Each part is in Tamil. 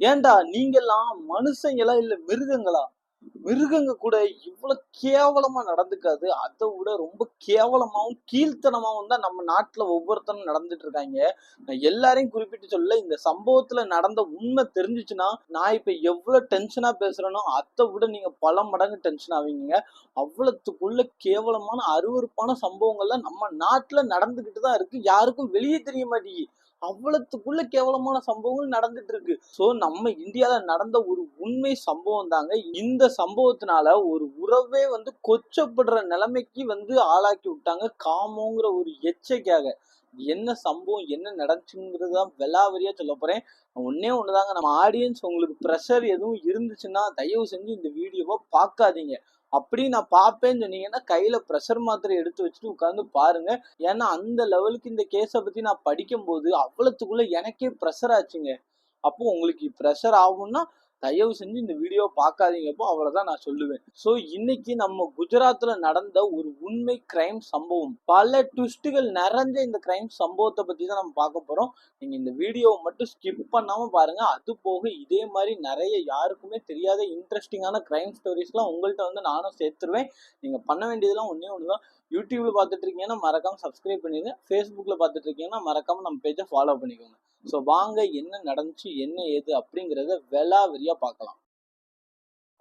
ஏன்டா நீங்கெல்லாம் மனுஷங்களா இல்ல மிருகங்களா? மிருகங்க கூட இவ்வளவு கேவலமா நடந்துக்காது. அதை விட ரொம்ப கேவலமாவும் கீழ்த்தனமாவும் தான் நம்ம நாட்டுல ஒவ்வொருத்தரும் நடந்துட்டு இருக்காங்க. நான் எல்லாரையும் குறிப்பிட்டு சொல்லல. இந்த சம்பவத்துல நடந்த உண்மை தெரிஞ்சுச்சுன்னா நான் இப்ப எவ்வளவு டென்ஷனா பேசுறேனோ அதை விட நீங்க பல மடங்கு டென்ஷன் ஆவீங்க. அவ்வளவுக்குள்ள கேவலமான அருவருப்பான சம்பவங்கள்லாம் நம்ம நாட்டுல நடந்துகிட்டு தான் இருக்கு. யாருக்கும் வெளியே தெரிய மாட்டேங்குது. அவ்வளவுக்குள்ள கேவலமான சம்பவங்கள் நடந்துட்டு இருக்கு. சோ நம்ம இந்தியால நடந்த ஒரு உண்மை சம்பவம் தாங்க. இந்த சம்பவத்தினால ஒரு உறவே வந்து கொச்சப்படுற நிலைமைக்கு வந்து ஆளாக்கி விட்டாங்க காமோங்கிற ஒரு எச்சைக்காக. என்ன சம்பவம் என்ன நடந்துச்சுங்கிறதுதான் விலாவரியா சொல்ல போறேன். ஒன்னே ஒண்ணுதாங்க, நம்ம ஆடியன்ஸ் உங்களுக்கு ப்ரெஷர் எதுவும் இருந்துச்சுன்னா தயவு செஞ்சு இந்த வீடியோவை பார்க்காதீங்க. அப்படி நான் பார்ப்பேன்னு சொன்னீங்கன்னா கையில ப்ரெஷர் மாத்திரை எடுத்து வச்சுட்டு உட்காந்து பாருங்க. ஏன்னா அந்த லெவலுக்கு இந்த கேஸை பத்தி நான் படிக்கும்போது அவ்வளவுக்குள்ள எனக்கே ப்ரெஷர் ஆச்சுங்க. அப்போ உங்களுக்கு ப்ரெஷர் ஆகும்னா தயவு செஞ்சு இந்த வீடியோ பார்க்காதீங்கப்போ, அவ்வளவுதான் நான் சொல்லுவேன். ஸோ இன்னைக்கு நம்ம குஜராத்ல நடந்த ஒரு உண்மை கிரைம் சம்பவம், பல ட்விஸ்டுகள் நிறைஞ்ச இந்த கிரைம் சம்பவத்தை பத்தி தான் நம்ம பார்க்க போறோம். நீங்க இந்த வீடியோவை மட்டும் ஸ்கிப் பண்ணாம பாருங்க. அது போக இதே மாதிரி நிறைய யாருக்குமே தெரியாத இன்ட்ரெஸ்டிங்கான கிரைம் ஸ்டோரிஸ்லாம் உங்கள்கிட்ட வந்து நானும் சேர்த்துருவேன். நீங்க பண்ண வேண்டியதெல்லாம் ஒன்னே ஒண்ணுதான். யூடியூப்ல பார்த்துட்டு இருக்கீங்கன்னா மறக்காம சப்ஸ்கிரைப் பண்ணிடுங்க. ஃபேஸ்புக்ல பார்த்துட்டு இருக்கீங்கன்னா மறக்காம நம்ம பேஜை ஃபாலோ பண்ணிக்கோங்க. ஸோ வாங்க என்ன நடந்துச்சு என்ன ஏது அப்படிங்கிறத விலாவரியா பார்க்கலாம்.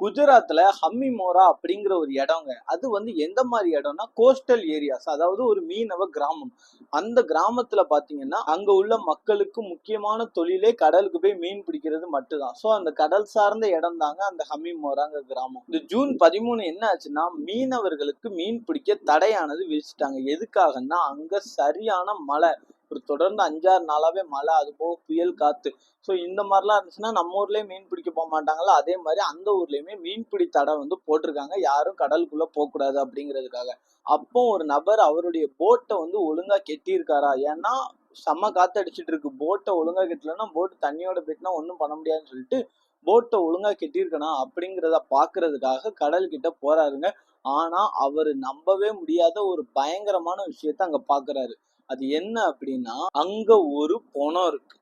குஜராத்ல ஹம்மிமோரா அப்படிங்கிற ஒரு இடங்க. அது வந்து எந்த மாதிரி இடம்னா கோஸ்டல் ஏரியாஸ், அதாவது ஒரு மீனவ கிராமம். அந்த கிராமத்துல பாத்தீங்கன்னா அங்க உள்ள மக்களுக்கு முக்கியமான தொழிலே கடலுக்கு போய் மீன் பிடிக்கிறது மட்டும்தான். ஸோ அந்த கடல் சார்ந்த இடம் தாங்க அந்த ஹம்மிமோராங்க கிராமம். இந்த ஜூன் 13 என்ன ஆச்சுன்னா மீனவர்களுக்கு மீன் பிடிக்க தடையானது விதிச்சிட்டாங்க. எதுக்காகன்னா அங்க சரியான மழை, ஒரு தொடர்ந்து 5-6 நாளாவே மழை, அது போக புயல் காத்து. ஸோ இந்த மாதிரிலாம் இருந்துச்சுன்னா நம்ம ஊர்லயே மீன் பிடிக்க போக மாட்டாங்களா, அதே மாதிரி அந்த ஊர்லயுமே மீன்பிடி தடை வந்து போட்டிருக்காங்க. யாரும் கடலுக்குள்ள போகக்கூடாது அப்படிங்கிறதுக்காக. அப்போ ஒரு நபர் அவருடைய போட்டை வந்து ஒழுங்கா கெட்டியிருக்காரா, ஏன்னா செம்ம காத்து அடிச்சிட்டு இருக்கு, போட்டை ஒழுங்கா கெட்டலன்னா போட்டு தண்ணியோட போயிட்டுனா ஒன்றும் பண்ண முடியாதுன்னு சொல்லிட்டு போட்டை ஒழுங்கா கெட்டியிருக்கணும் அப்படிங்கிறத பாக்குறதுக்காக கடல் கிட்ட போறாருங்க. ஆனா அவரு நம்பவே முடியாத ஒரு பயங்கரமான விஷயத்த அங்க பாக்குறாரு. அது என்ன அப்படின்னா அங்க ஒரு பொணம் இருக்கு.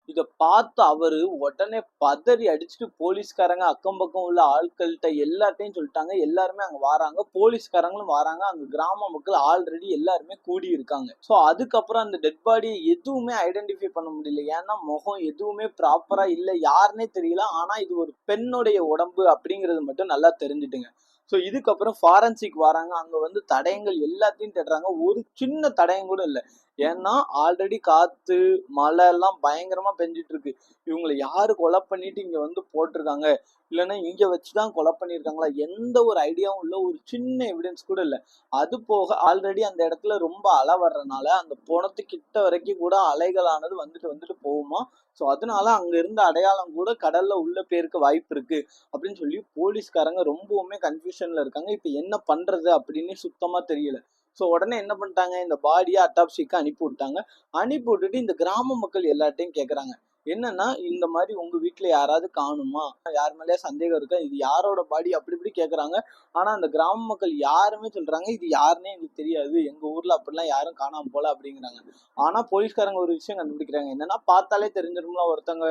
இத பார்த்து அவரு உடனே பதறி அடிச்சுட்டு போலீஸ்காரங்க அக்கம் பக்கம் உள்ள ஆட்கள்கிட்ட எல்லார்ட்டையும் சொல்லிட்டாங்க. எல்லாருமே அங்க வாராங்க, போலீஸ்காரங்களும் வராங்க. அங்க கிராம மக்கள் ஆல்ரெடி எல்லாருமே கூடி இருக்காங்க. சோ அதுக்கப்புறம் அந்த டெட் பாடியை எதுவுமே ஐடென்டிஃபை பண்ண முடியல. ஏன்னா முகம் எதுவுமே ப்ராப்பரா இல்ல, யாருன்னே தெரியல. ஆனா இது ஒரு பெண்ணுடைய உடம்பு அப்படிங்கிறது மட்டும் நல்லா தெரிஞ்சுட்டுங்க. ஸோ இதுக்கப்புறம் ஃபாரன்சிக் வராங்க. அங்க வந்து தடயங்கள் எல்லாத்தையும் தேடுறாங்க. ஒரு சின்ன தடயம் கூட இல்லை. ஏன்னா ஆல்ரெடி காத்து மழை எல்லாம் பயங்கரமா பெஞ்சிட்டு இருக்கு. இவங்களை யாரு கொலை பண்ணிட்டு இங்க வந்து போட்டிருக்காங்க, இல்லைன்னா இங்க வச்சுதான் கொலை பண்ணிருக்காங்களா, எந்த ஒரு ஐடியாவும் இல்லை. ஒரு சின்ன எவிடன்ஸ் கூட இல்லை. அது போக ஆல்ரெடி அந்த இடத்துல ரொம்ப அலை வர்றதுனால அந்த பொணத்துக்கிட்ட வரைக்கும் கூட அலைகளானது வந்துட்டு வந்துட்டு போகுமா. ஸோ அதனால அங்க இருந்த அடையாளம் கூட கடல்ல உள்ள பேருக்கு வாய்ப்பு இருக்கு அப்படின்னு சொல்லி போலீஸ்காரங்க ரொம்பவுமே கன்ஃபியூஷன்ல இருக்காங்க. இப்ப என்ன பண்றது அப்படின்னு சுத்தமா தெரியல. ஸோ உடனே என்ன பண்ணிட்டாங்க, இந்த பாடியை அட்டாப்சிக்கு அனுப்பி விட்டாங்க. அனுப்பி விட்டுட்டு இந்த கிராம மக்கள் எல்லார்ட்டையும் கேட்குறாங்க, என்னன்னா இந்த மாதிரி உங்க வீட்டுல யாராவது காணுமா, யார் மேலேயே சந்தேகம் இருக்கா, இது யாரோட பாடி, அப்படி இப்படி கேட்குறாங்க. ஆனா அந்த கிராம மக்கள் யாருமே சொல்றாங்க இது யாருன்னே எங்களுக்கு தெரியாது, எங்க ஊர்ல அப்படிலாம் யாரும் காணாம போல அப்படிங்கிறாங்க. ஆனா போலீஸ்காரங்க ஒரு விஷயம் கண்டுபிடிக்கிறாங்க. என்னன்னா பார்த்தாலே தெரிஞ்சிடும்ல, ஒருத்தவங்க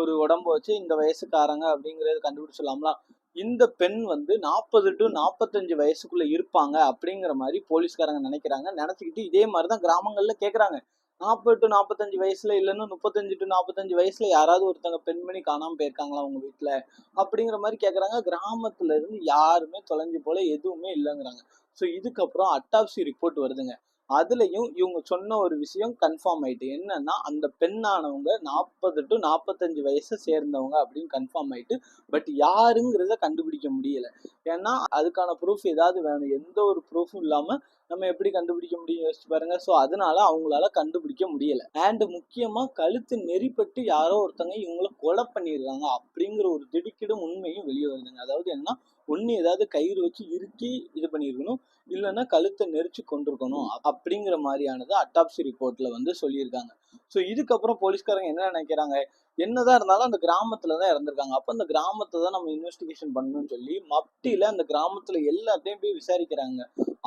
ஒரு உடம்பு வச்சு இந்த வயசுக்காரங்க அப்படிங்கறது கண்டுபிடிச்சிடலாம்ல. இந்த பெண் வந்து 40 to 45 வயசுக்குள்ள இருப்பாங்க அப்படிங்கிற மாதிரி போலீஸ்காரங்க நினைக்கிறாங்க. நினைச்சுக்கிட்டு இதே மாதிரிதான் கிராமங்கள்ல கேக்குறாங்க. 40 to 45 வயசுல இல்லைன்னா 35 to 45 வயசுல யாராவது ஒருத்தவங்க பெண்மணி காணாம போயிருக்காங்களா உங்க வீட்டுல அப்படிங்கிற மாதிரி கேக்குறாங்க. கிராமத்துல இருந்து யாருமே தொலைஞ்சு போல எதுவுமே இல்லைங்கிறாங்க. ஸோ இதுக்கப்புறம் அட்டாப்சி ரிப்போர்ட் வருதுங்க. அதுலயும் இவங்க சொன்ன ஒரு விஷயம் கன்ஃபார்ம் ஆயிட்டு, என்னன்னா அந்த பெண்ணானவங்க 40 to 45 வயசை சேர்ந்தவங்க அப்படின்னு கன்ஃபார்ம் ஆயிட்டு. பட் யாருங்கிறத கண்டுபிடிக்க முடியல. ஏன்னா அதுக்கான ப்ரூஃப் ஏதாவது வேணும். எந்த ஒரு ப்ரூஃபும் இல்லாம நம்ம எப்படி கண்டுபிடிக்க முடியும், யோசிச்சு பாருங்க. ஸோ அதனால அவங்களால கண்டுபிடிக்க முடியல. அண்ட் முக்கியமா கழுத்து நெறிப்பட்டு யாரோ ஒருத்தங்க இவங்கள கொலை பண்ணிடுறாங்க அப்படிங்கிற ஒரு திடுக்கிடும் உண்மையும் வெளியே வருதுங்க. அதாவது என்ன, ஒண்ணு ஏதாவது கயிறு வச்சு இறுக்கி இது பண்ணிருக்கணும், இல்லைன்னா கழுத்தை நெரிச்சு கொண்டிருக்கணும் அப்படிங்கிற மாதிரியானது அட்டாப்சி ரிப்போர்ட்ல வந்து சொல்லியிருக்காங்க. ஸோ இதுக்கப்புறம் போலீஸ்காரங்க என்ன நினைக்கிறாங்க, என்னதான் இருந்தாலும் அந்த கிராமத்துலதான் இறந்திருக்காங்க, அப்ப அந்த கிராமத்தை தான் நம்ம இன்வெஸ்டிகேஷன் பண்ணணும்னு சொல்லி மப்டியில அந்த கிராமத்துல எல்லாத்தையும் போய் விசாரிக்கிறாங்க.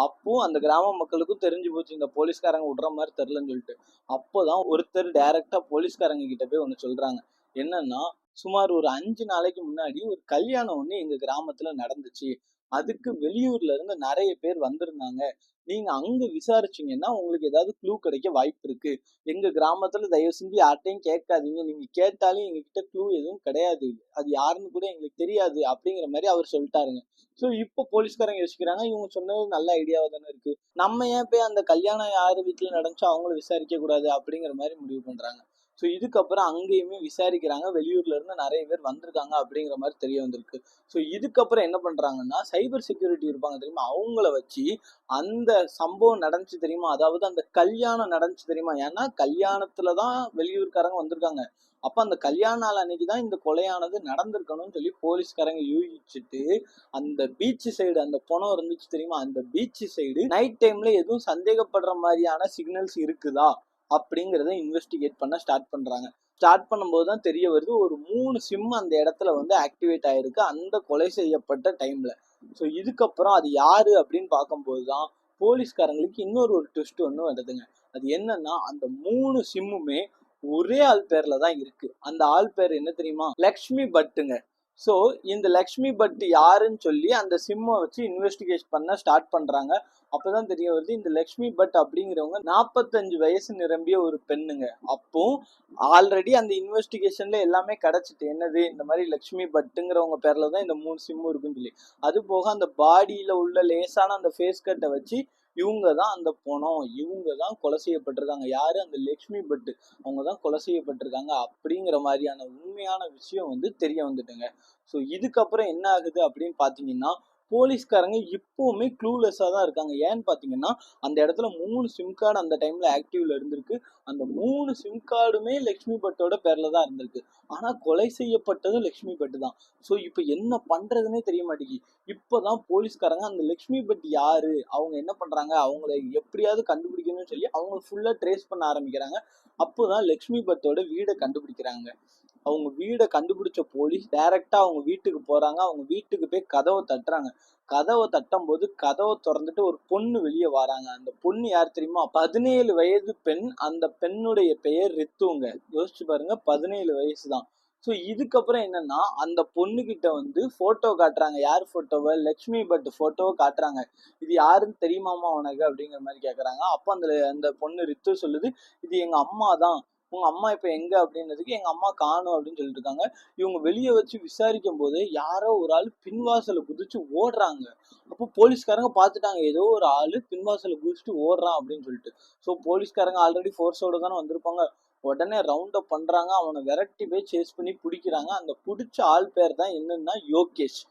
அப்போ அந்த கிராம மக்களுக்கும் தெரிஞ்சு போச்சு இந்த போலீஸ்காரங்க விடுற மாதிரி தெரியலன்னு சொல்லிட்டு. அப்போதான் ஒருத்தர் டைரக்டா போலீஸ்காரங்க கிட்ட போய் ஒண்ணு சொல்றாங்க, என்னன்னா, சுமார் ஒரு 5 நாளைக்கு முன்னாடி ஒரு கல்யாணம் ஒண்ணு எங்க கிராமத்துல நடந்துச்சு. அதுக்கு வெளியூர்ல இருந்து நெறைய பேர் வந்திருந்தாங்க. நீங்க அங்க விசாரிச்சீங்கன்னா, உங்களுக்கு ஏதாவது க்ளூ கிடைக்க வாய்ப்பு இருக்கு. எங்க கிராமத்துல தயவு செஞ்சு யார்ட்டயும் கேட்காதீங்க. நீங்க கேட்டாலும் எங்ககிட்ட க்ளூ எதுவும் கிடையாது. அது யாருன்னு கூட எங்களுக்கு தெரியாது. அப்படிங்கிற மாரி அவர் சொல்ட்டாருங்க. இப்போ போலீஸ்காரங்க யோசிக்கிறாங்க, இவங்க சொன்னது நல்ல ஐடியாவா தானே இருக்கு. நம்ம ஏன் போய் அந்த கல்யாணம் யாரு வீட்ல நடந்துச்சோ அவங்கள விசாரிக்க கூடாது அப்படிங்கிற மாரி முடிவு பண்றாங்க. இதுக்கப்புறம் அங்கேயுமே விசாரிக்கிறாங்க. வெளியூர்ல இருந்து நெறைய பேர் வந்திருக்காங்க அப்படிங்கிற மாரி தெரிய வந்திருக்கு. இதுக்கப்புறம் என்ன பண்றாங்கன்னா, சைபர் செக்யூரிட்டி இருப்பாங்க தெரியுமா? அவங்கள வச்சு அந்த சம்பவம் நடந்துச்சு தெரியுமா? அதாவது அந்த கல்யாணம் நடந்துச்சு தெரியுமா? ஏன்னா கல்யாணத்துல தான் வெளியூர்க்காரங்க வந்திருக்காங்க. அப்ப அந்த கல்யாண நாள் அன்னைக்கு தான் இந்த கொலையானது நடந்திருக்கணும்னு சொல்லி போலீஸ்காரங்க யூகிச்சுட்டு, அந்த பீச் சைடு அந்த பொணம் இருந்துச்சு தெரியுமா? அந்த பீச் சைடு நைட் டைம்ல எதுவும் சந்தேகப்படுற மாரியான சிக்னல்ஸ் இருக்குதா? அப்படிங்கிறத இன்வெஸ்டிகேட் பண்ண ஸ்டார்ட் பண்றாங்க. ஸ்டார்ட் பண்ணும்போது தான் தெரிய வருது, ஒரு 3 சிம் அந்த இடத்துல வந்து ஆக்டிவேட் ஆயிருக்கு அந்த கொலை செய்யப்பட்ட டைம்ல. இதுக்கப்புறம் அது யாரு அப்படின்னு பார்க்கும்போது தான் போலீஸ்காரங்களுக்கு இன்னொரு ஒரு ட்விஸ்ட் ஒன்று வருதுங்க. அது என்னன்னா, அந்த 3 சிம்முமே ஒரே ஆள் பேர்ல தான் இருக்கு. அந்த ஆள் பேர் என்ன தெரியுமா? லக்ஷ்மி பட்டுங்க. ஸோ இந்த லக்ஷ்மி பட் யாருன்னு சொல்லி அந்த சிம்மை வச்சு இன்வெஸ்டிகேட் பண்ண ஸ்டார்ட் பண்றாங்க. அப்பதான் தெரிய வருது, இந்த லக்ஷ்மி பட் அப்படிங்கிறவங்க 45 வயசு நிரம்பிய ஒரு பெண்ணுங்க. அப்போ ஆல்ரெடி அந்த இன்வெஸ்டிகேஷன்ல எல்லாமே கிடைச்சிட்டு, என்னது இந்த மாதிரி லக்ஷ்மி பட்டுங்கிறவங்க பேர்ல தான் இந்த 3 சிம் இருக்குன்னு சொல்லி. அது போக அந்த பாடியில உள்ள லேசான அந்த ஃபேஸ் கட்டை வச்சு இவங்க தான் அந்த பொணம், இவங்க தான் கொலை செய்யப்பட்டிருக்காங்க. யாரு? அந்த லக்ஷ்மி பட். அவங்க தான் கொலை செய்யப்பட்டிருக்காங்க அப்படிங்கிற மாதிரியான உண்மையான விஷயம் வந்து தெரிய வந்துட்டுங்க. இதுக்கப்புறம் என்ன ஆகுது அப்படின்னு பாத்தீங்கன்னா, போலீஸ்காரங்க இப்பவுமே க்ளூலெஸ்ஸா தான் இருக்காங்க. ஏன்னு பாத்தீங்கன்னா, அந்த இடத்துல 3 சிம் கார்டு அந்த டைம்ல ஆக்டிவ்ல இருந்திருக்கு. அந்த 3 சிம் கார்டுமே லக்ஷ்மி பட்டோட பேர்ல தான் இருந்திருக்கு. ஆனா கொலை செய்யப்பட்டதும் லக்ஷ்மி பட் தான். இப்ப என்ன பண்றதுன்னே தெரிய மாட்டேங்குது. இப்பதான் போலீஸ்காரங்க அந்த லக்ஷ்மி பட் யாரு, அவங்க என்ன பண்றாங்க, அவங்கள எப்படியாவது கண்டுபிடிக்கணும்னு சொல்லி அவங்க ஃபுல்லா ட்ரேஸ் பண்ண ஆரம்பிக்கிறாங்க. அப்போதான் லக்ஷ்மி பட்டோட வீடை கண்டுபிடிக்கிறாங்க. அவங்க வீடை கண்டுபிடிச்ச போலீஸ் டைரக்டா அவங்க வீட்டுக்கு போறாங்க. அவங்க வீட்டுக்கு போய் கதவை தட்டுறாங்க. கதவை தட்டும் போது கதவை திறந்துட்டு ஒரு பொண்ணு வெளியே வராங்க. அந்த பொண்ணு யார் தெரியுமா? 17 வயது பெண். அந்த பெண்ணுடைய பெயர் ரித்துங்க. யோசிச்சு பாருங்க, 17 வயசு தான். இதுக்கப்புறம் என்னன்னா, அந்த பொண்ணு கிட்ட வந்து போட்டோ காட்டுறாங்க. யார் போட்டோவை? லக்ஷ்மி பட் போட்டோவை காட்டுறாங்க. இது யாருன்னு தெரியுமாமா உனக்கு அப்படிங்கிற மாதிரி கேக்குறாங்க. அப்ப அந்த அந்த பொண்ணு ரித்து சொல்லுது, இது எங்க அம்மா தான். உங்க அம்மா இப்ப எங்க அப்படின்னதுக்கு, எங்க அம்மா காணும் அப்படின்னு சொல்லிட்டு இருக்காங்க. இவங்க வெளியே வச்சு விசாரிக்கும் போது யாரோ ஒரு ஆள் பின்வாசலை குதிச்சு ஓடுறாங்க. அப்போ போலீஸ்காரங்க பார்த்துட்டாங்க, ஏதோ ஒரு ஆளு பின்வாசலை குதிச்சுட்டு ஓடுறான் அப்படின்னு சொல்லிட்டு. போலீஸ்காரங்க ஆல்ரெடி ஃபோர்ஸோட தானே வந்திருப்பாங்க. உடனே ரவுண்ட் அப் பண்றாங்க. அவனை விரட்டி போய் சேஸ் பண்ணி பிடிக்கிறாங்க. அந்த பிடிச்ச ஆள் பேர் தான் என்னன்னா யோகேஷ்.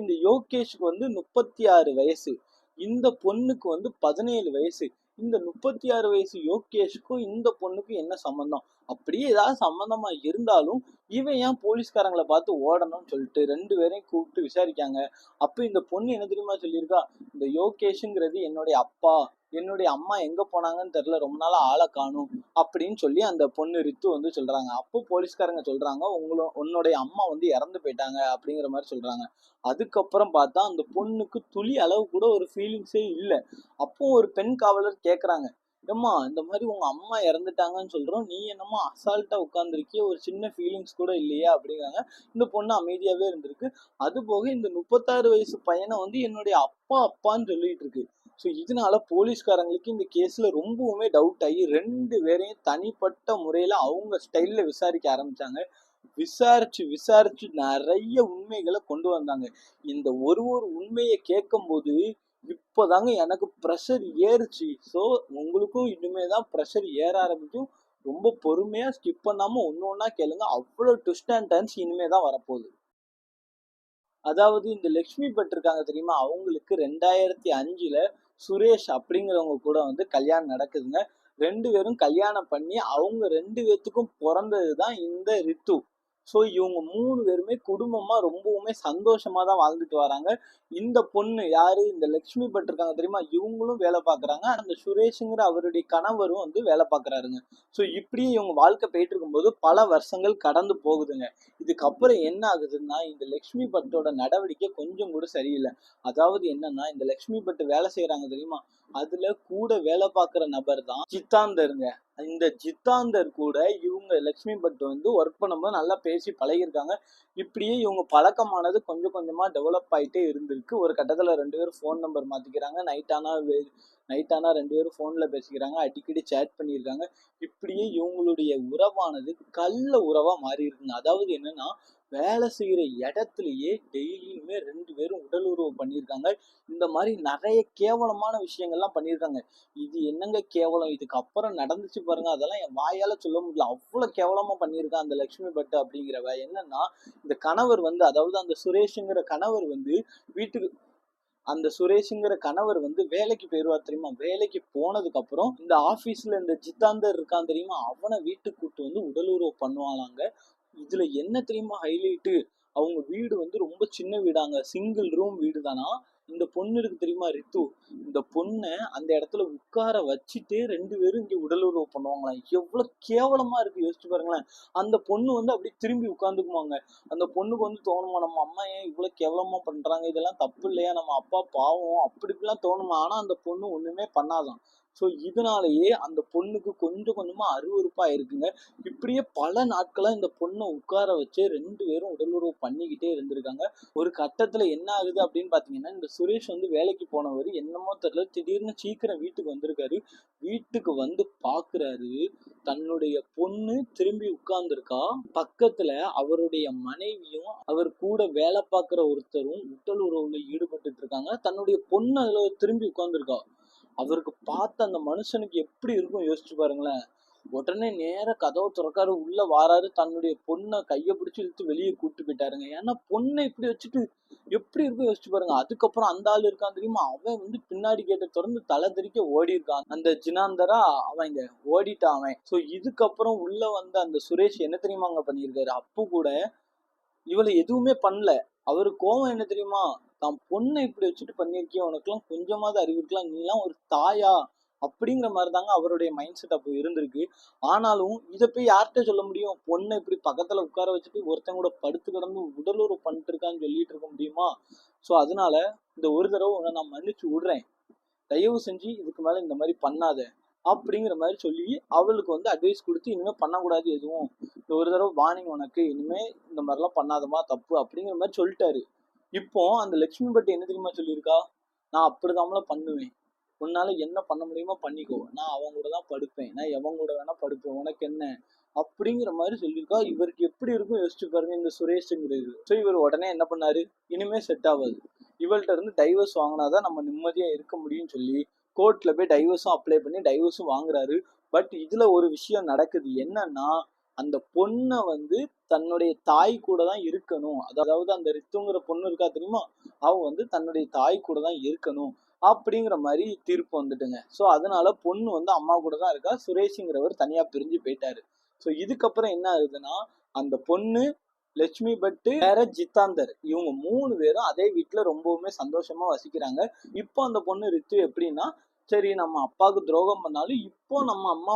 இந்த யோகேஷ்க்கு வந்து 36 வயசு. இந்த பொண்ணுக்கு வந்து 17 வயசு. இந்த 36 வயசு யோகேஷ்க்கும் இந்த பொண்ணுக்கும் என்ன சம்பந்தம்? அப்படியே ஏதாவது சம்பந்தமா இருந்தாலும் இவன் ஏன் போலீஸ்காரங்களை பார்த்து ஓடணும்னு சொல்லிட்டு 2 பேரையும் கூப்பிட்டு விசாரிக்காங்க. அப்ப இந்த பொண்ணு என்ன தெரியுமா சொல்லியிருக்கா? இந்த யோகேஷ்ங்கிறது என்னுடைய அப்பா, என்னுடைய அம்மா எங்க போனாங்கன்னு தெரியல, ரொம்ப நாளா ஆளை காணும் அப்படின்னு சொல்லி அந்த பொண்ணு ரித்து வந்து சொல்றாங்க. அப்போ போலீஸ்காரங்க சொல்றாங்க, உன்னுடைய அம்மா வந்து இறந்து போயிட்டாங்க அப்படிங்கிற மாதிரி சொல்றாங்க. அதுக்கப்புறம் பார்த்தா அந்த பொண்ணுக்கு துளி அளவு கூட ஒரு ஃபீலிங்ஸே இல்லை. அப்போ ஒரு பெண் காவலர் கேக்குறாங்க, ஏம்மா இந்த மாதிரி உங்க அம்மா இறந்துட்டாங்கன்னு சொல்றோம், நீ என்னமோ அசால்ட்டா உட்கார்ந்துருக்கிய, ஒரு சின்ன ஃபீலிங்ஸ் கூட இல்லையா அப்படிங்கிறாங்க. இந்த பொண்ணு அமைதியாவே இருந்திருக்கு. அது போக இந்த 36 வயசு பையனை வந்து என்னுடைய அப்பா அப்பான்னு சொல்லிட்டு இருக்கு. இதனால போலீஸ்காரங்களுக்கு இந்த கேஸ்ல ரொம்பவுமே டவுட் ஆகி 2 பேரையும் தனிப்பட்ட முறையில அவங்க ஸ்டைல்ல விசாரிக்க ஆரம்பிச்சாங்க. விசாரிச்சு விசாரிச்சு நிறைய உண்மைகளை கொண்டு வந்தாங்க. இந்த ஒரு ஒரு உண்மையை கேட்கும் போது இப்பதாங்க எனக்கு ப்ரெஷர் ஏறுச்சு. உங்களுக்கும் இனிமேதான் ப்ரெஷர் ஏற ஆரம்பிக்கும். ரொம்ப பொறுமையா ஸ்கிப் பண்ணாம ஒண்ணு ஒண்ணா கேளுங்க. அவ்வளவு ட்விஸ்ட் அண்ட் டர்ன்ஸ் இனிமேதான் வரப்போகுது. அதாவது இந்த லக்ஷ்மி பட் இருக்காங்க தெரியுமா? அவங்களுக்கு 2005ல சுரேஷ் அப்படிங்கிறவங்க கூட வந்து கல்யாணம் நடக்குதுங்க. 2 பேரும் கல்யாணம் பண்ணி அவங்க 2 பேத்துக்கும் பிறந்ததுதான் இந்த ரித்து. இவங்க 3 பேருமே குடும்பமா ரொம்பவுமே சந்தோஷமா தான் வாழ்ந்துட்டு வராங்க. இந்த பொண்ணு யாரு? இந்த லக்ஷ்மி பட் இருக்காங்க தெரியுமா? இவங்களும் வேலை பார்க்குறாங்க. அந்த சுரேஷுங்கிற அவருடைய கணவரும் வந்து வேலை பார்க்குறாருங்க. இப்படியே இவங்க வாழ்க்கை போயிட்டு இருக்கும்போது பல வருஷங்கள் கடந்து போகுதுங்க. இதுக்கப்புறம் என்ன ஆகுதுன்னா, இந்த லக்ஷ்மி பட்டோட நடவடிக்கை கொஞ்சம் கூட சரியில்லை. அதாவது என்னன்னா, இந்த லக்ஷ்மி பட் வேலை செய்யறாங்க தெரியுமா? அதுல கூட வேலை பார்க்குற நபர் தான் சித்தாந்தருங்க. இந்த ஜித்தாந்தர் கூட இவங்க லட்சுமி பட் வந்து ஒர்க் பண்ணும்போது நல்லா பேசி பழகிருக்காங்க. இப்படியே இவங்க பழக்கமானது கொஞ்சம் கொஞ்சமா டெவலப் ஆயிட்டே இருந்திருக்கு. ஒரு கட்டத்துல 2 பேரும் ஃபோன் நம்பர் மாத்திக்கிறாங்க. நைட் ஆனா 2 பேரும் ஃபோன்ல பேசிக்கிறாங்க. அடிக்கடி சேட் பண்ணியிருக்காங்க. இப்படியே இவங்களுடைய உறவானது கள்ள உறவா மாறி இருக்குங்க. அதாவது என்னன்னா, வேலை செய்யற இடத்துலயே டெய்லியுமே 2 பேரும் உடல் உறவு பண்ணியிருக்காங்க. இந்த மாதிரி நிறைய கேவலமான விஷயங்கள்லாம் பண்ணியிருக்காங்க. இது என்னங்க கேவலம், இதுக்கு அப்புறம் நடந்துச்சு பாருங்க, அதெல்லாம் என் வாயால சொல்ல முடியல. அவ்வளவு கேவலமா பண்ணியிருக்கான் அந்த லட்சுமி பட் அப்படிங்கிறவ. என்னன்னா, இந்த கணவர் வந்து, அதாவது அந்த சுரேஷுங்கிற கணவர் வந்து வீட்டுக்கு அந்த சுரேஷுங்கிற கணவர் வந்து வேலைக்கு போயிருவார் தெரியுமா. வேலைக்கு போனதுக்கு அப்புறம் இந்த ஆபீஸ்ல இந்த ஜித்தாந்தர் இருக்கான் தெரியுமா, அவனை வீட்டுக்கு கூட்டு வந்து உடலுறவு பண்ணுவாளாங்க. இதுல என்ன தெரியுமா ஹைலைட்டு, அவங்க வீடு வந்து ரொம்ப சின்ன வீடாங்க, சிங்கிள் ரூம் வீடு தானா. இந்த பொண்ணு இருக்கு தெரியுமா ரித்து, இந்த பொண்ணை அந்த இடத்துல உட்கார வச்சுட்டு 2 பேரும் இங்க உடலுறவு பண்ணுவாங்களாம். எவ்வளவு கேவலமா இருக்கு யோசிச்சு பாருங்களேன். அந்த பொண்ணு வந்து அப்படியே திரும்பி உட்காந்துக்குமாங்க. அந்த பொண்ணுக்கு வந்து தோணுமா, நம்ம அம்மா ஏன் இவ்வளவு கேவலமா பண்றாங்க, இதெல்லாம் தப்பு இல்லையா, நம்ம அப்பா பாவம், அப்படி இப்படிலாம் தோணுமா. ஆனா அந்த பொண்ணு ஒண்ணுமே பண்ணாதான். ஸோ இதனாலேயே அந்த பொண்ணுக்கு கொஞ்சம் கொஞ்சமா அருவருப்பா இருக்குங்க. இப்படியே பல நாட்களா இந்த பொண்ணை உட்கார வச்சு 2 பேரும் உடலுறவு பண்ணிக்கிட்டே இருந்திருக்காங்க. ஒரு கட்டத்துல என்ன ஆகுது அப்படின்னு பாத்தீங்கன்னா, இந்த சுரேஷ் வந்து வேலைக்கு போனவர் என்னமோ தெரியல, திடீர்னு சீக்கிரம் வீட்டுக்கு வந்திருக்காரு. வீட்டுக்கு வந்து பாக்குறாரு, தன்னுடைய பொண்ணு திரும்பி உட்கார்ந்துருக்கா. பக்கத்துல அவருடைய மனைவியும் அவர் கூட வேலை பார்க்கிற ஒருத்தரும் உடல் உறவுல ஈடுபட்டு இருக்காங்க. தன்னுடைய பொண்ணு அதுல திரும்பி உட்கார்ந்துருக்கா. அவருக்கு பார்த்த அந்த மனுஷனுக்கு எப்படி இருக்கும் யோசிச்சு பாருங்களேன். உடனே நேர கதவை திறக்காரு, உள்ள வாராரு, தன்னுடைய பொண்ணை கையை பிடிச்சு இழுத்து வெளியே கூட்டு போயிட்டாருங்க. ஏன்னா பொண்ணை இப்படி வச்சுட்டு எப்படி இருக்கும் யோசிச்சு பாருங்க. அதுக்கப்புறம் அந்த ஆள் இருக்கான் தெரியுமா, அவன் வந்து பின்னாடி கேட்ட திறந்து தலை தெறிக்க ஓடி இருக்கான். அந்த ஜினாந்தரா அவங்க ஓடிட்டான் அவன். சோ இதுக்கப்புறம் உள்ள வந்த அந்த சுரேஷ் என்ன தெரியுமாங்க பண்ணியிருக்காரு, அப்பு கூட இவளை எதுவுமே பண்ணல. அவரு கோவம் என்ன தெரியுமா, தான் பொண்ணை இப்படி வச்சுட்டு பண்ணிருக்கிய, உனக்குலாம் கொஞ்சமாவது அறிவு இருக்கலாம், நீ எல்லாம் ஒரு தாயா அப்படிங்கிற மாதிரி தாங்க அவருடைய மைண்ட் செட் அப்போ இருந்திருக்கு. ஆனாலும் இதை போய் யார்கிட்ட சொல்ல முடியும், பொண்ணை இப்படி பக்கத்துல உட்கார வச்சுட்டு ஒருத்தன் கூட படுத்து கிடந்து உடலுறவு பண்ணிட்டு இருக்கான்னு சொல்லிட்டு இருக்க முடியுமா. ஸோ அதனால இந்த ஒரு தடவை உன்னை நான் மன்னிச்சு விடுறேன், தயவு செஞ்சு இதுக்கு மேல இந்த மாதிரி பண்ணாத அப்படிங்கிற மாதிரி சொல்லி அவளுக்கு வந்து அட்வைஸ் கொடுத்து, இனிமே பண்ணக்கூடாது எதுவும், இந்த ஒரு தடவை வார்னிங் உனக்கு, இனிமே இந்த மாதிரிலாம் பண்ணாதமா தப்பு அப்படிங்கிற மாதிரி சொல்லிட்டாரு. இப்போ அந்த லட்சுமி பட்டி என்ன தெரியுமா சொல்லியிருக்கா, நான் அப்படிதாமல பண்ணுவேன், உன்னால என்ன பண்ண முடியுமோ பண்ணிக்கோ, நான் அவங்க கூட தான் படுப்பேன், நான் எவங்க கூட வேணா படுப்பேன், உனக்கு என்ன அப்படிங்கிற மாதிரி சொல்லியிருக்கா. இவருக்கு எப்படி இருக்கும் யோசிச்சு பாருங்க இந்த சுரேஷுங்கிறது. ஸோ இவர் உடனே என்ன பண்ணாரு, இனிமே செட் ஆகாது, இவள்கிட்ட இருந்து டைவர்ஸ் வாங்கினாதான் நம்ம நிம்மதியா இருக்க முடியும்னு சொல்லி கோர்ட்ல போய் டைவர்ஸும் அப்ளை பண்ணி டைவர்ஸும் வாங்குறாரு. பட் இதுல ஒரு விஷயம் நடக்குது என்னன்னா, அந்த பொண்ணை வந்து தன்னுடைய தாய் கூட தான் இருக்கணும், அதாவது அந்த ரித்துங்கிற பொண்ணு இருக்கா தெரியுமா, அவ வந்து தன்னுடைய தாய் கூட தான் இருக்கணும் அப்படிங்கிற மாதிரி தீர்ப்பு வந்துட்டுங்க. ஸோ அதனால பொண்ணு வந்து அம்மா கூட தான் இருக்கா, சுரேஷுங்கிறவர் தனியா பிரிஞ்சு போயிட்டாரு. ஸோ இதுக்கப்புறம் என்ன ஆகுதுன்னா, அந்த பொண்ணு, லட்சுமி பட்டு, வேற ஜித்தாந்தர், இவங்க 3 பேரும் அதே வீட்டுல ரொம்பவுமே சந்தோஷமா வசிக்கிறாங்க. இப்போ அந்த பொண்ணு ரித்து எப்படின்னா, சரி நம்ம அப்பாவுக்கு துரோகம் பண்ணாலும் இப்போ நம்ம அம்மா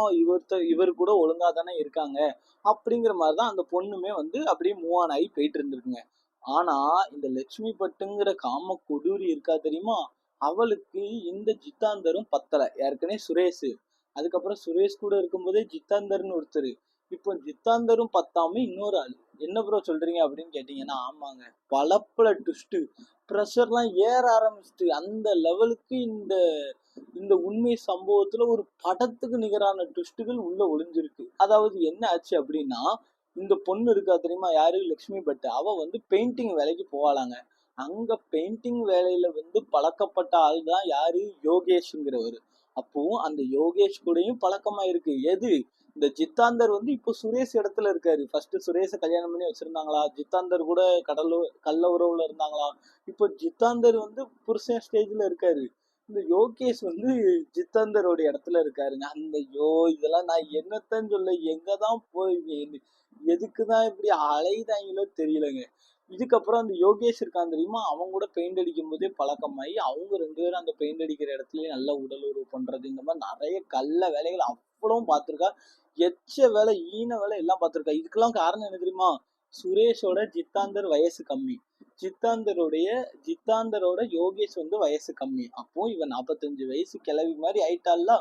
இவர் கூட ஒழுங்கா தானே இருக்காங்க அப்படிங்கிற மாதிரிதான் அந்த பொண்ணுமே வந்து அப்படியே மூவ் ஆன் ஆகி போயிட்டு இருந்திருக்குங்க. ஆனா இந்த லட்சுமி பட்டுங்கிற காம கொடூரி இருக்கா தெரியுமா, அவளுக்கு இந்த ஜித்தாந்தரும் பத்தல. ஏற்கனவே சுரேஷ், அதுக்கப்புறம் சுரேஷ் கூட இருக்கும்போதே ஜித்தாந்தர்னு ஒருத்தர், இப்போ ஜித்தாந்தரும் பத்தாம இன்னொரு ஆள். என்ன ப்ரோ சொல்றீங்க அப்படின்னு கேட்டீங்கன்னா, ஆமாங்க, பல ட்விஸ்ட், ப்ரெஷர்லாம் ஏற ஆரம்பிச்சுட்டு அந்த லெவலுக்கு இந்த இந்த உண்மை சம்பவத்துல ஒரு படத்துக்கு நிகரான ட்விஸ்டுகள் உள்ள ஒளிஞ்சிருக்கு. அதாவது என்ன ஆச்சு அப்படின்னா, இந்த பொண்ணு இருக்கா தெரியுமா, யாரு, லட்சுமி பட், அவ வந்து பெயிண்டிங் வேலைக்கு போவாளாங்க. அங்க பெயிண்டிங் வேலையில வந்து பழக்கப்பட்ட ஆள் தான் யாரு, யோகேஷ்ங்கிறவர். அப்போ அந்த யோகேஷ் கூடயும் பழக்கமா இருக்கு. எது, இந்த ஜித்தாந்தர் வந்து இப்போ சுரேஷ் இடத்துல இருக்காரு. ஃபர்ஸ்ட் சுரேஷை கல்யாணம் பண்ணி வச்சிருந்தாங்களா, ஜித்தாந்தர் கூட கள்ள உறவுல இருந்தாங்களா, இப்போ ஜித்தாந்தர் வந்து புருஷன் ஸ்டேஜ்ல இருக்காரு. இந்த யோகேஷ் வந்து ஜித்தாந்தரோட இடத்துல இருக்காருங்க. அந்த இதெல்லாம் நான் என்னத்தன்னு சொல்ல, எங்கதான் போய் எதுக்குதான் இப்படி அலைதாங்களோ தெரியலங்க. இதுக்கப்புறம் அந்த யோகேஷ் இருக்கான் தெரியுமா, அவங்க கூட பெயிண்ட் அடிக்கும் போதே பழக்கமாயி அவங்க 2 பேரும் அந்த பெயிண்ட் அடிக்கிற இடத்துலயே நல்ல உடல் உறவு பண்றது, இந்த மாதிரி நிறைய கள்ள வேலைகள் அவ்வளவும் பார்த்திருக்கா. எச்ச வேலை, ஈன வேலை எல்லாம் பார்த்திருக்கா. இதுக்கெல்லாம் காரணம் என்ன தெரியுமா, சுரேஷோட ஜித்தாந்தர் வயசு கம்மி, ஜித்தாந்தரோட யோகேஷ் வந்து வயசு கம்மி. அப்போ இவன் 45 வயசு கிளவி மாதிரி ஆயிட்டால.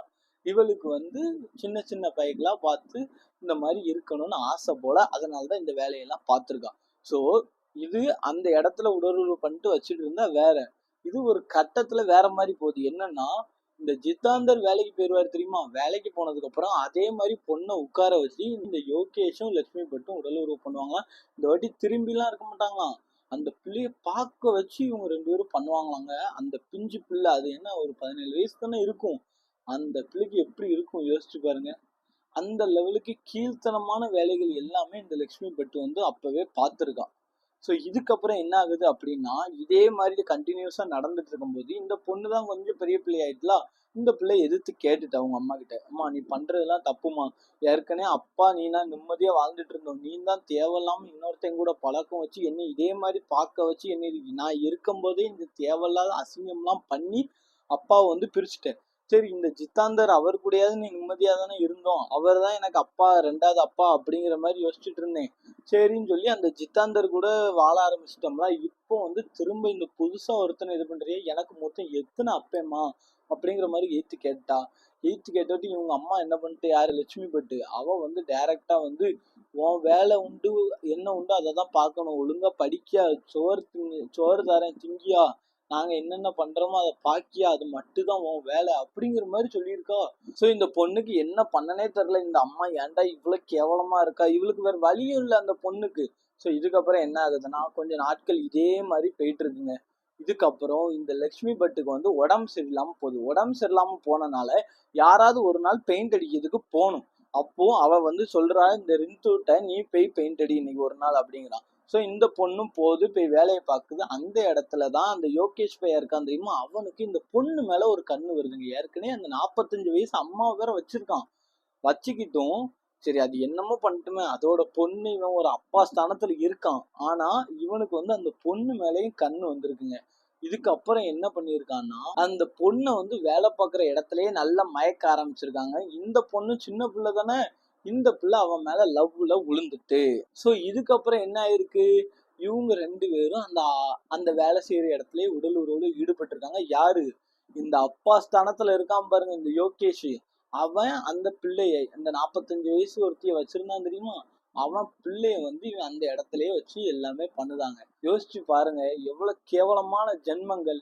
இவளுக்கு வந்து சின்ன சின்ன பைகளா பார்த்து இந்த மாதிரி இருக்கணும்னு ஆசை போல, அதனாலதான் இந்த வேலையெல்லாம் பார்த்துருக்கா. ஸோ இது அந்த இடத்துல உடலுறவு பண்ணிட்டு வச்சுட்டு இருந்தா வேற. இது ஒரு கட்டத்துல வேற மாதிரி போகுது. என்னன்னா, இந்த ஜித்தாந்தர் வேலைக்கு போயிருவாரு தெரியுமா? வேலைக்கு போனதுக்கு அப்புறம் அதே மாதிரி பொண்ணை உட்கார வச்சு இந்த யோகேஷும் லட்சுமி பட்டும் உடலுறவு பண்ணுவாங்களாம். இந்த வாட்டி திரும்பிலாம் இருக்க மாட்டாங்களாம். அந்த பிள்ளைய பார்க்க வச்சு இவங்க 2 பேரும் பண்ணுவாங்களாங்க. அந்த பிஞ்சு பிள்ளை, அது என்ன ஒரு 17 வயசு தானே இருக்கும். அந்த பிள்ளைக்கு எப்படி இருக்கும் யோசிச்சு பாருங்க. அந்த லெவலுக்கு கீழ்த்தனமான வேலைகள் எல்லாமே இந்த லட்சுமி பட்டு வந்து அப்பவே பார்த்துருக்கான். ஸோ இதுக்கப்புறம் என்ன ஆகுது அப்படின்னா, இதே மாதிரி கண்டினியூஸா நடந்துட்டு இருக்கும்போது இந்த பொண்ணு தான் கொஞ்சம் பெரிய பிள்ளை ஆயிட்டுல. இந்த பிள்ளை எதிர்த்து கேட்டுட்டு அவங்க அம்மா கிட்ட, அம்மா நீ பண்றதெல்லாம் தப்புமா, ஏற்கனவே அப்பா நீனா நிம்மதியா வாழ்ந்துட்டு இருந்தோம், நீ தான் தேவையில்லாம இன்னொருத்தையும் கூட பழக்கம் வச்சு என்னை இதே மாதிரி பார்க்க வச்சு என்னை நான் இருக்கும் போதே இந்த தேவையில்லாத அசிங்கம்லாம் பண்ணி அப்பாவை வந்து பிரிச்சுட்டேன். சரி இந்த ஜித்தாந்தர் அவர் கூடயாவது நீ நிம்மதியா தானே இருந்தோம், அவர் தான் எனக்கு அப்பா, 2வது அப்பா அப்படிங்கிற மாதிரி யோசிச்சுட்டு இருந்தேன். சரின்னு சொல்லி அந்த ஜித்தாந்தர் கூட வாழ ஆரம்பிச்சிட்டோம்ல. இப்போ வந்து திரும்ப இந்த புதுசா ஒருத்தனை இது பண்றியே, எனக்கு மொத்தம் எத்தனை அப்பேம்மா அப்படிங்கிற மாதிரி எய்த்து கேட்டா. எய்த்து கேட்டுட்டு இவங்க அம்மா என்ன பண்ணிட்டு, யாரு லட்சுமி பட்டு, அவ வந்து டைரக்டா வந்து உன் வேலை உண்டு என்ன உண்டு அதை தான் பார்க்கணும், ஒழுங்கா படிக்கியா, சோறு தரேன் திங்கியா, நாங்க என்னென்ன பண்றோமோ அதை பாக்கியா, அது மட்டும் தான் உன் வேலை அப்படிங்கிற மாதிரி சொல்லியிருக்கா. ஸோ இந்த பொண்ணுக்கு என்ன பண்ணனே தெரியல. இந்த அம்மா ஏன்டா இவ்வளவு கேவலமா இருக்கா, இவளுக்கு வேற வழியும் இல்லை அந்த பொண்ணுக்கு. ஸோ இதுக்கப்புறம் என்ன ஆகுதுன்னா, கொஞ்ச நாட்கள் இதே மாதிரி போயிட்டு இருக்குங்க. இதுக்கப்புறம் இந்த லட்சுமி பட்டுக்கு வந்து உடம்பு சரியில்லாம போகுது. உடம்பு சரியில்லாம போனனால யாராவது ஒரு நாள் பெயிண்ட் அடிக்கிறதுக்கு போகணும். அப்போ அவ வந்து சொல்றா, இந்த ரிந்துட்ட நீ போய் பெயிண்ட் அடி இன்னைக்கு ஒரு நாள் அப்படிங்கிறான். ஸோ இந்த பொண்ணும் போது போய் வேலையை பார்க்குது. அந்த இடத்துலதான் அந்த யோகேஷ் பையா இருக்கான் தெரியுமா, அவனுக்கு இந்த பொண்ணு மேல ஒரு கண்ணு வருதுங்க. ஏற்கனவே அந்த 45 வயசு அம்மா வேற வச்சிருக்கான். வச்சுக்கிட்டும் சரி அது என்னமோ பண்ணட்டுமே, அதோட பொண்ணு, இவன் ஒரு அப்பா ஸ்தானத்துல இருக்கான். ஆனா இவனுக்கு வந்து அந்த பொண்ணு மேலேயும் கண்ணு வந்திருக்குங்க. இதுக்கப்புறம் என்ன பண்ணியிருக்கான்னா, அந்த பொண்ணை வந்து வேலை பார்க்குற இடத்துலயே நல்லா மயக்க ஆரம்பிச்சிருக்காங்க. இந்த பொண்ணு சின்ன பிள்ளை தானே, இந்த பிள்ளை அவன் மேல லவ்ல விழுந்துட்டு. ஸோ இதுக்கப்புறம் என்ன ஆயிருக்கு, இவங்க 2 பேரும் அந்த அந்த வேலை செய்யற இடத்துலயே உடல் உறவுல ஈடுபட்டிருக்காங்க. யாரு, இந்த அப்பா ஸ்தானத்துல இருக்கான் பாருங்க இந்த யோகேஷ், அவன் அந்த பிள்ளையை, அந்த 45 வயசு ஒருத்திய வச்சிருந்தான் தெரியுமா, அவன் பிள்ளைய வந்து இவன் அந்த இடத்துலயே வச்சு எல்லாமே பண்ணுதாங்க. யோசிச்சு பாருங்க எவ்வளவு கேவலமான ஜென்மங்கள்.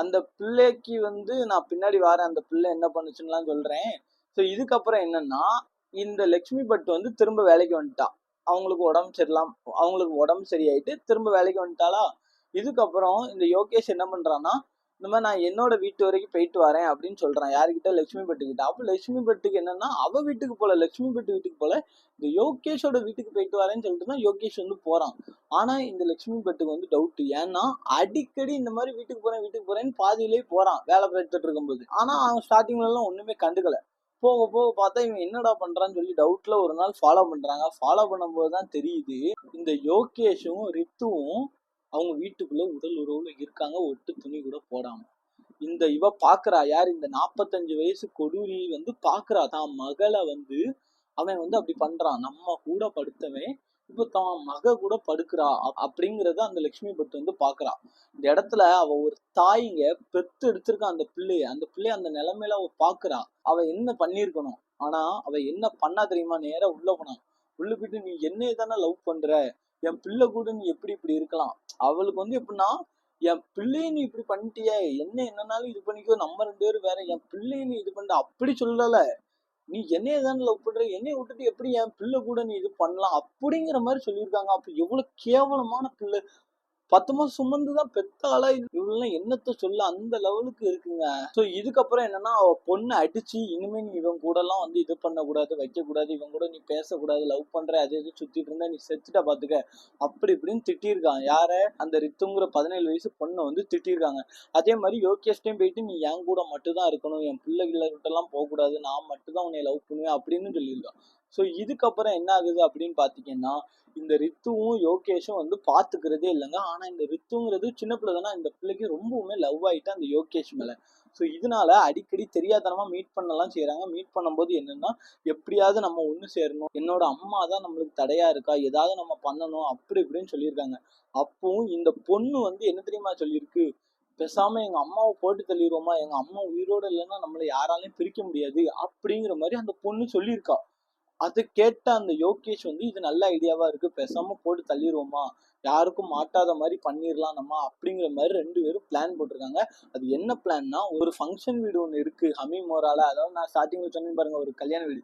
அந்த பிள்ளைக்கு வந்து நான் பின்னாடி வரேன், அந்த பிள்ளை என்ன பண்ணுச்சுன்னுலாம் சொல்றேன். ஸோ இதுக்கப்புறம் என்னன்னா, இந்த லட்சுமி பட் வந்து திரும்ப வேலைக்கு வந்துட்டா. அவங்களுக்கு உடம்பு சரியில்லாம, அவங்களுக்கு உடம்பு சரியாயிட்டு திரும்ப வேலைக்கு வந்துட்டாளா. இதுக்கப்புறம் இந்த யோகேஷ் என்ன பண்றான்னா, இந்த மாதிரி நான் என்னோட வீட்டு வரைக்கும் போயிட்டு வரேன் அப்படின்னு சொல்றான். யாருக்கிட்ட, லட்சுமி பட்டு கிட்ட. அப்ப லட்சுமி பட்டுக்கு என்னன்னா, அவ வீட்டுக்கு போல, லட்சுமி பட்டு வீட்டுக்கு போல, இந்த யோகேஷோட வீட்டுக்கு போயிட்டு வரேன்னு சொல்லிட்டு தான் யோகேஷ் வந்து போறான். ஆனா இந்த லட்சுமி பட்டுக்கு வந்து டவுட். ஏன்னா அடிக்கடி இந்த மாதிரி வீட்டுக்கு போறேன்னு பாதியிலேயே போறான் வேலை பார்த்துட்டு இருக்கும்போது. ஆனா அவன் ஸ்டார்டிங்ல எல்லாம் ஒண்ணுமே கண்டுக்கல. போக போக பார்த்தா இவன் என்னடா பண்றான்னு சொல்லி டவுட்ல ஒரு நாள் ஃபாலோ பண்றாங்க. ஃபாலோ பண்ணும்போது தான் தெரியுது, இந்த யோகேஷும் ரித்துவும் அவங்க வீட்டுக்குள்ள உடல் உறவுல இருக்காங்க, ஒட்டு துணி கூட போடாம. இந்த இவ பாக்குறா, யார், இந்த 45 வயசு கொடூரி வந்து பாக்குறா தான் மகளை வந்து அவன் வந்து அப்படி பண்றான். நம்ம கூட படுத்தவன் இப்ப தான் மக கூட படுக்கிறா அப்படிங்கறத அந்த லட்சுமி பட்டு வந்து பாக்குறா. இந்த இடத்துல அவ ஒரு தாய்ங்க பெத்து எடுத்திருக்கான் அந்த பிள்ளைய. அந்த பிள்ளைய அந்த நிலைமையில அவ பாக்குறா. அவ என்ன பண்ணிருக்கணும், ஆனா அவ என்ன பண்ணா தெரியுமா, நேரா உள்ள போனா. உள்ள போயிட்டு நீ என்னைய தானே லவ் பண்ற, என் பிள்ளை கூட நீ எப்படி இப்படி இருக்கலாம். அவளுக்கு வந்து எப்படின்னா, என் பிள்ளைய நீ இப்படி பண்ணிட்டிய, என்ன என்னன்னாலும் இது பண்ணிக்கோ, நம்ம 2 பேரும் வேற, என் பிள்ளைய நீ இது பண்ண அப்படி சொல்லல, நீ என்னைய தானே லவ் பண்ற, என்னைய விட்டுட்டு எப்படி என் பிள்ளை கூட நீ இது பண்ணலாம் அப்படிங்கிற மாதிரி சொல்லியிருக்காங்க. அப்ப எவ்வளவு கேவலமான பிள்ளை. 10 மாசம் சுமந்துதான் பெத்தாளா, இவெல்லாம் என்னத்த சொல்ல, அந்த லெவலுக்கு இருக்குங்க. சோ இதுக்கப்புறம் என்னன்னா, அவ பொண்ணை அடிச்சு இனிமே நீ இவன் கூட எல்லாம் வந்து இது பண்ணக்கூடாது, வைக்க கூடாது, இவன் கூட நீ பேசக்கூடாது, லவ் பண்ற அது இது சுத்திட்டு இருந்தா நீ செத்துட்ட பாத்துக்க, அப்படி இப்படின்னு திட்டிருக்கான். யார, அந்த ரித்துங்கிற 17 வயசு பொண்ணை வந்து திட்டிருக்காங்க. அதே மாதிரி யோகேஷ்டையும் போயிட்டு நீ என் கூட மட்டும் தான் இருக்கணும், என் பிள்ளைகளை விட்டு எல்லாம் போக கூடாது, நான் மட்டும் தான் உன்னை லவ் பண்ணுவேன் அப்படின்னு சொல்லியிருக்கான். ஸோ இதுக்கப்புறம் என்ன ஆகுது அப்படின்னு பாத்தீங்கன்னா, இந்த ரித்துவும் யோகேஷும் வந்து பாத்துக்கிறதே இல்லைங்க. ஆனா இந்த ரித்துங்கிறது சின்ன பிள்ளை தானே, இந்த பிள்ளைக்கு ரொம்பவுமே லவ் ஆயிட்டு அந்த யோகேஷ் மேல. ஸோ இதனால அடிக்கடி தெரியாதனமா மீட் பண்ணலாம் செய்யறாங்க. மீட் பண்ணும்போது என்னன்னா, எப்படியாவது நம்ம ஒண்ணு சேரணும், என்னோட அம்மா தான் நம்மளுக்கு தடையா இருக்கா, ஏதாவது நம்ம பண்ணணும் அப்படி இப்படின்னு சொல்லியிருக்காங்க. அப்பவும் இந்த பொண்ணு வந்து என்ன தெரியுமா சொல்லியிருக்கு, பேசாம எங்க அம்மாவை போட்டு தள்ளிடுவோமா, எங்க அம்மா உயிரோட இல்லைன்னா நம்மள யாராலையும் பிரிக்க முடியாது அப்படிங்கிற மாதிரி அந்த பொண்ணு சொல்லியிருக்கா. அது கேட்ட அந்த யோகேஷ் வந்து இது நல்ல ஐடியாவா இருக்கு, பேசாம போட்டு தள்ளிடுவோமா, யாருக்கும் மாட்டாத மாதிரி பண்ணிடலாம் நம்ம அப்படிங்கிற மாதிரி 2 பேரும் பிளான் போட்டிருக்காங்க. அது என்ன பிளான்னா, ஒரு ஃபங்க்ஷன் வீடு ஒண்ணு இருக்கு ஹமிமோரால, அதாவது நான் ஸ்டார்டிங்ல சொன்னேன் பாருங்க ஒரு கல்யாண வீடு,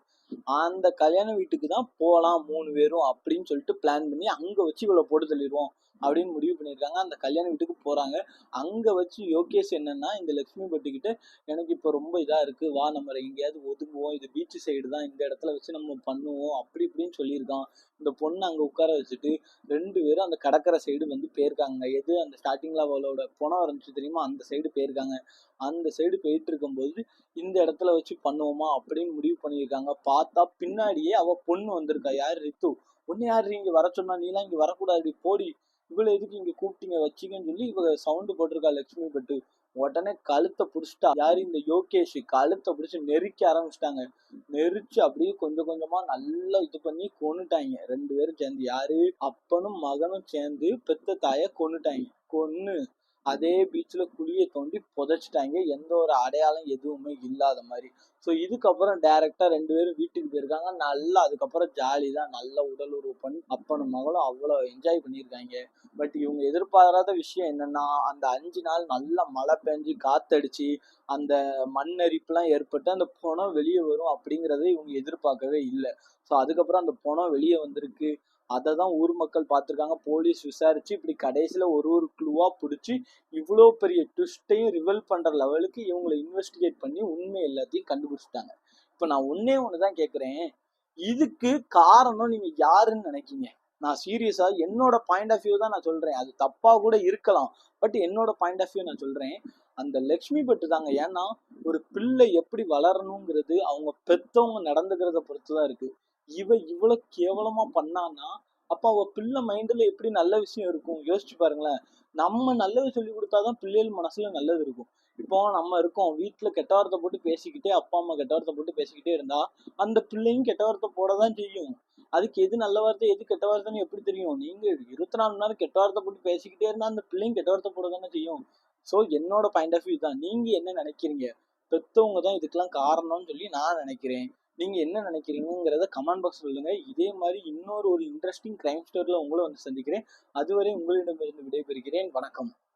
அந்த கல்யாண வீட்டுக்கு தான் போகலாம் 3 பேரும் அப்படின்னு சொல்லிட்டு பிளான் பண்ணி அங்க வச்சு இவ்வளவு போட்டு தள்ளிடுவோம் அப்படின்னு முடிவு பண்ணியிருக்காங்க. அந்த கல்யாண வீட்டுக்கு போறாங்க. அங்க வச்சு யோகேஷ் என்னன்னா, இந்த லட்சுமி பட்டுக்கிட்ட எனக்கு இப்போ ரொம்ப இதா இருக்கு, வா நம்ம எங்கேயாவது ஒதுங்குவோம், இது பீச் சைடு தான், இந்த இடத்துல வச்சு நம்ம பண்ணுவோம் அப்படி இப்படின்னு சொல்லியிருக்கான். இந்த பொண்ணு அங்க உட்கார வச்சுட்டு 2 பேரும் அந்த கடற்கரை சைடு வந்து போயிருக்காங்க. எது அந்த ஸ்டார்டிங்ல அவளோட பணம் இருந்துச்சு தெரியுமா, அந்த சைடு போயிருக்காங்க. அந்த சைடு போயிட்டு இருக்கும்போது இந்த இடத்துல வச்சு பண்ணுவோமா அப்படின்னு முடிவு பண்ணியிருக்காங்க. பார்த்தா பின்னாடியே அவ பொண்ணு வந்திருக்கா, யாரு, ரித்து. ஒன்னு யாரு இங்க வர சொன்னா, நீலாம் இங்க வரக்கூடாது போடி, இவ்வளவு எதுக்கு இங்க கூப்பிட்டீங்க வச்சிங்கன்னு சொல்லி இவ சவுண்டு போட்டிருக்கா லட்சுமி பட்டு. உடனே கழுத்தை புடிச்சிட்டா யாரு, இந்த யோகேஷ் கழுத்தை பிடிச்சி நெரிக்க ஆரம்பிச்சிட்டாங்க. நெரிச்சு அப்படியே கொஞ்சம் கொஞ்சமா நல்லா இது பண்ணி கொன்னுட்டாங்க 2 பேரும் சேர்ந்து. யாரு, அப்பனும் மகனும் சேர்ந்து பெத்த தாய கொன்னுட்டாங்க. கொன்னு அதே பீச்ல குழியை தோண்டி புதைச்சிட்டாங்க, எந்த ஒரு அடையாளம் எதுவுமே இல்லாத மாதிரி. ஸோ இதுக்கப்புறம் டைரக்டா 2 பேரும் வீட்டுக்கு போயிருக்காங்க. நல்லா அதுக்கப்புறம் ஜாலி தான், நல்ல உடல் உறவு பண்ணி அப்பனும் மகளும் அவ்வளோ என்ஜாய் பண்ணியிருக்காங்க. பட் இவங்க எதிர்பாராத விஷயம் என்னன்னா, அந்த 5 நாள் நல்ல மழை பெஞ்சு காத்தடிச்சு அந்த மண்ணரிப்புலாம் ஏற்பட்டு அந்த பணம் வெளியே வரும் அப்படிங்கிறத இவங்க எதிர்பார்க்கவே இல்லை. ஸோ அதுக்கப்புறம் அந்த பணம் வெளியே வந்திருக்கு. அதை தான் ஊர் மக்கள் பார்த்துருக்காங்க. போலீஸ் விசாரிச்சு இப்படி கடைசியில ஒரு ஒரு க்ளூவா பிடிச்சி இவ்வளோ பெரிய ட்விஸ்டையும் ரிவல் பண்ற லெவலுக்கு இவங்களை இன்வெஸ்டிகேட் பண்ணி உண்மை எல்லாத்தையும் கண்டுபிடிச்சிட்டாங்க. இப்போ நான் ஒன்னே ஒண்ணுதான் கேட்குறேன், இதுக்கு காரணம் நீங்க யாருன்னு நினைக்கீங்க? நான் சீரியஸா என்னோட பாயிண்ட் ஆஃப் வியூ தான் நான் சொல்றேன். அது தப்பா கூட இருக்கலாம். பட் என்னோட பாயிண்ட் ஆஃப் வியூ நான் சொல்றேன். அந்த லக்ஷ்மி பட்டு தாங்க. ஏன்னா ஒரு பிள்ளை எப்படி வளரணுங்கிறது அவங்க பெத்தவங்க நடந்துக்கிறத பொறுத்து தான் இருக்கு. இவ்வளவு கேவலமா பண்ணான்னா அப்ப அவ பிள்ளை மைண்ட்ல எப்படி நல்ல விஷயம் இருக்கும் யோசிச்சு பாருங்களேன். நம்ம நல்லது சொல்லி கொடுத்தாதான் பிள்ளைகள் மனசுல நல்லது இருக்கும். இப்போ நம்ம இருக்கோம் வீட்டுல கெட்ட வார்த்தை போட்டு பேசிக்கிட்டே, அப்பா அம்மா கெட்ட வார்த்தை போட்டு பேசிக்கிட்டே இருந்தா அந்த பிள்ளையும் கெட்ட வார்த்தை போடதான் செய்யும். அதுக்கு எது நல்ல வார்த்தை எது கெட்ட வார்த்தைன்னு எப்படி தெரியும்? நீங்க 24 மணி நேரம் கெட்ட வார்த்தை போட்டு பேசிக்கிட்டே இருந்தா அந்த பிள்ளையும் கெட்ட வார்த்தை போட தானே செய்யும். ஸோ என்னோட பாயிண்ட் ஆஃப் வியூ தான். நீங்க என்ன நினைக்கிறீங்க? பெத்தவங்க தான் இதுக்கெல்லாம் காரணம்னு சொல்லி நான் நினைக்கிறேன். நீங்க என்ன நினைக்கிறீங்கிறத கமெண்ட் பாக்ஸ் சொல்லுங்க. இதே மாதிரி இன்னொரு ஒரு இன்ட்ரெஸ்டிங் கிரைம் ஸ்டோரியில உங்களை வந்து சந்திக்கிறேன். அதுவரை உங்களிடமிருந்து விடைபெறுகிறேன். வணக்கம்.